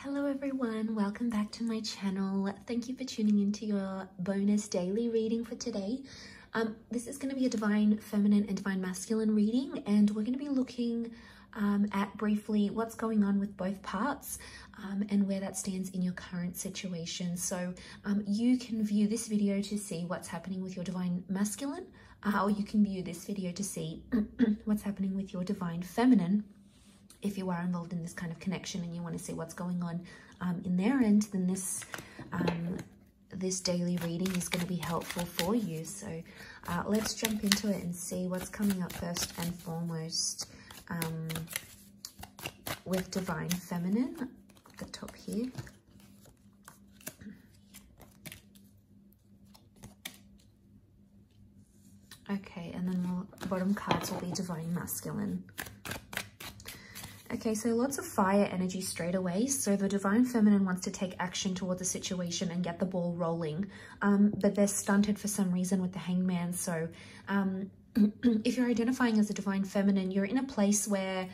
Hello everyone, welcome back to my channel. Thank you for tuning into your bonus daily reading for today. This is going to be a divine feminine and divine masculine reading, and we're going to be looking at briefly what's going on with both parts and where that stands in your current situation. So you can view this video to see what's happening with your divine masculine, or you can view this video to see what's happening with your divine feminine. If you are involved in this kind of connection and you want to see what's going on in their end, then this daily reading is going to be helpful for you. So let's jump into it and see what's coming up first and foremost with divine feminine at the top here. Okay, and then the bottom cards will be divine masculine. Okay, so lots of fire energy straight away. So the divine feminine wants to take action towards a situation and get the ball rolling, but they're stunted for some reason with the hangman. So if you're identifying as a divine feminine, you're in a place where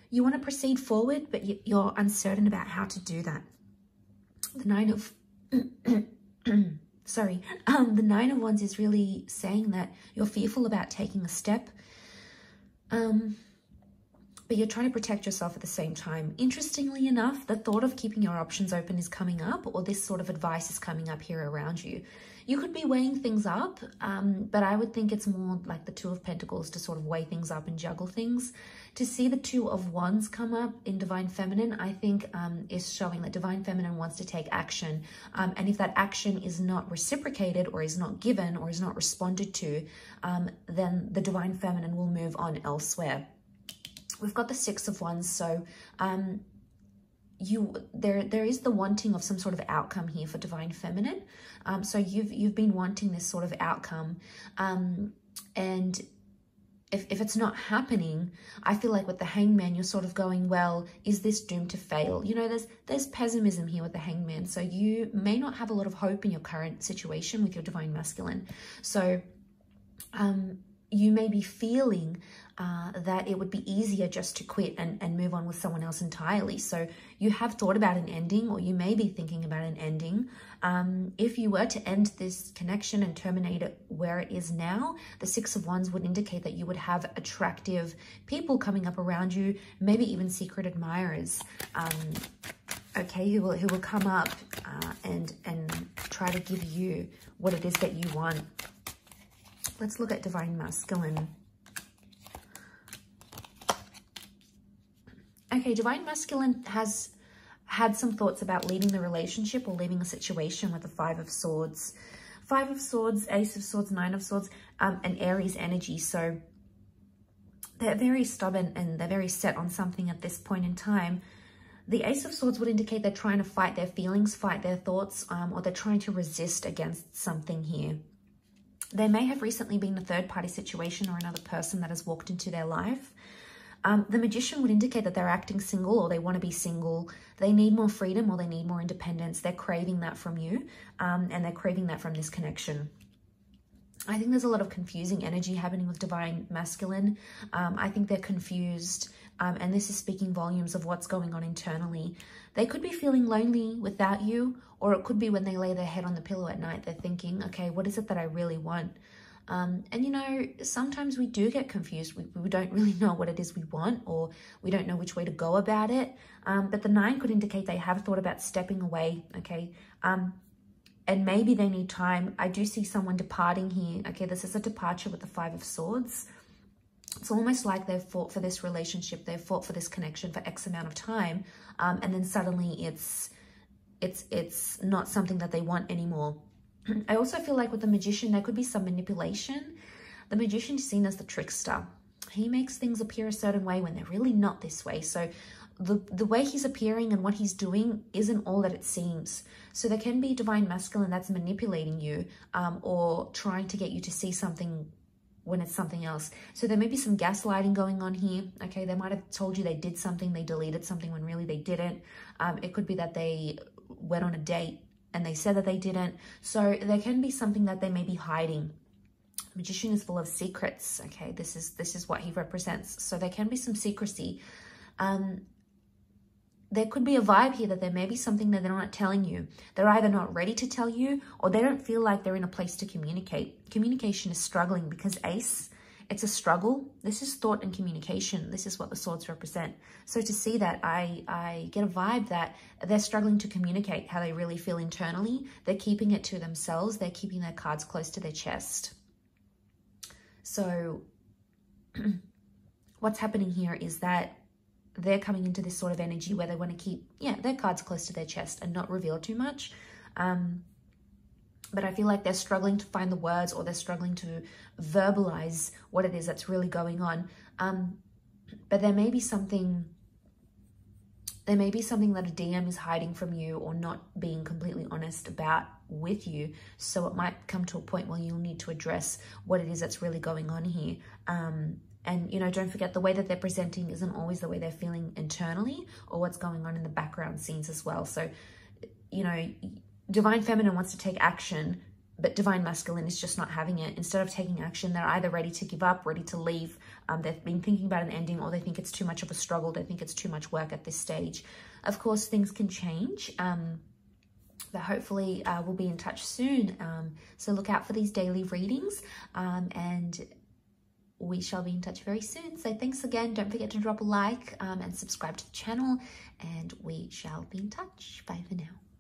you want to proceed forward, but you're uncertain about how to do that. The nine of the Nine of Wands is really saying that you're fearful about taking a step. But you're trying to protect yourself at the same time. Interestingly enough, the thought of keeping your options open is coming up, or this sort of advice is coming up here around you. You could be weighing things up, but I would think it's more like the Two of Pentacles to sort of weigh things up and juggle things. To see the Two of Wands come up in divine feminine, I think is showing that divine feminine wants to take action. And if that action is not reciprocated or is not given or is not responded to, then the divine feminine will move on elsewhere. We've got the Six of Wands, so there is the wanting of some sort of outcome here for divine feminine. So you've been wanting this sort of outcome, and if it's not happening, I feel like with the hangman, you're sort of going, well, is this doomed to fail? You know, there's pessimism here with the hangman. So you may not have a lot of hope in your current situation with your divine masculine. So you may be feeling that it would be easier just to quit and move on with someone else entirely. So you have thought about an ending, or you may be thinking about an ending. If you were to end this connection and terminate it where it is now, the Six of Wands would indicate that you would have attractive people coming up around you, maybe even secret admirers, okay, who will come up and try to give you what it is that you want. Let's look at divine masculine. Okay, divine masculine has had some thoughts about leaving the relationship or leaving a situation with the Five of Swords. Five of Swords, Ace of Swords, Nine of Swords, and Aries energy. So they're very stubborn and they're very set on something at this point in time. The Ace of Swords would indicate they're trying to fight their feelings, fight their thoughts, or they're trying to resist against something here. They may have recently been a third-party situation or another person that has walked into their life. The Magician would indicate that they're acting single, or they want to be single. They need more freedom, or they need more independence. They're craving that from you, and they're craving that from this connection. I think there's a lot of confusing energy happening with divine masculine. I think they're confused, and this is speaking volumes of what's going on internally. They could be feeling lonely without you, or it could be when they lay their head on the pillow at night, they're thinking, okay, what is it that I really want? And you know, sometimes we do get confused. We don't really know what it is we want, or we don't know which way to go about it. But the Nine could indicate they have thought about stepping away, okay? And maybe they need time. I do see someone departing here. Okay, this is a departure with the Five of Swords. It's almost like they've fought for this relationship. They've fought for this connection for X amount of time. And then suddenly it's not something that they want anymore. I also feel like with the Magician, there could be some manipulation. The Magician is seen as the trickster. He makes things appear a certain way when they're really not this way. So the way he's appearing and what he's doing isn't all that it seems. So there can be divine masculine that's manipulating you, or trying to get you to see something when it's something else. So there may be some gaslighting going on here. Okay, they might have told you they did something, they deleted something when really they didn't. It could be that they went on a date and they said that they didn't. So there can be something that they may be hiding. Magician is full of secrets. Okay, this is what he represents. So there can be some secrecy. there could be a vibe here that there may be something that they're not telling you. They're either not ready to tell you, or they don't feel like they're in a place to communicate. Communication is struggling because Ace, it's a struggle. This is thought and communication. This is what the swords represent. So to see that, I get a vibe that they're struggling to communicate how they really feel internally. They're keeping it to themselves. They're keeping their cards close to their chest. So what's happening here is that they're coming into this sort of energy where they want to keep, their cards close to their chest and not reveal too much. But I feel like they're struggling to find the words, or they're struggling to verbalize what it is that's really going on. But there may be something that a DM is hiding from you, or not being completely honest about with you. So it might come to a point where you'll need to address what it is that's really going on here. And, you know, don't forget, the way that they're presenting isn't always the way they're feeling internally, or what's going on in the background scenes as well. So, you know, Divine Feminine wants to take action, but Divine Masculine is just not having it. Instead of taking action, they're either ready to give up, ready to leave. They've been thinking about an ending, or they think it's too much of a struggle. They think it's too much work at this stage. Of course, things can change. But hopefully we'll be in touch soon. So look out for these daily readings. And we shall be in touch very soon. So thanks again. Don't forget to drop a like and subscribe to the channel, and we shall be in touch. Bye for now.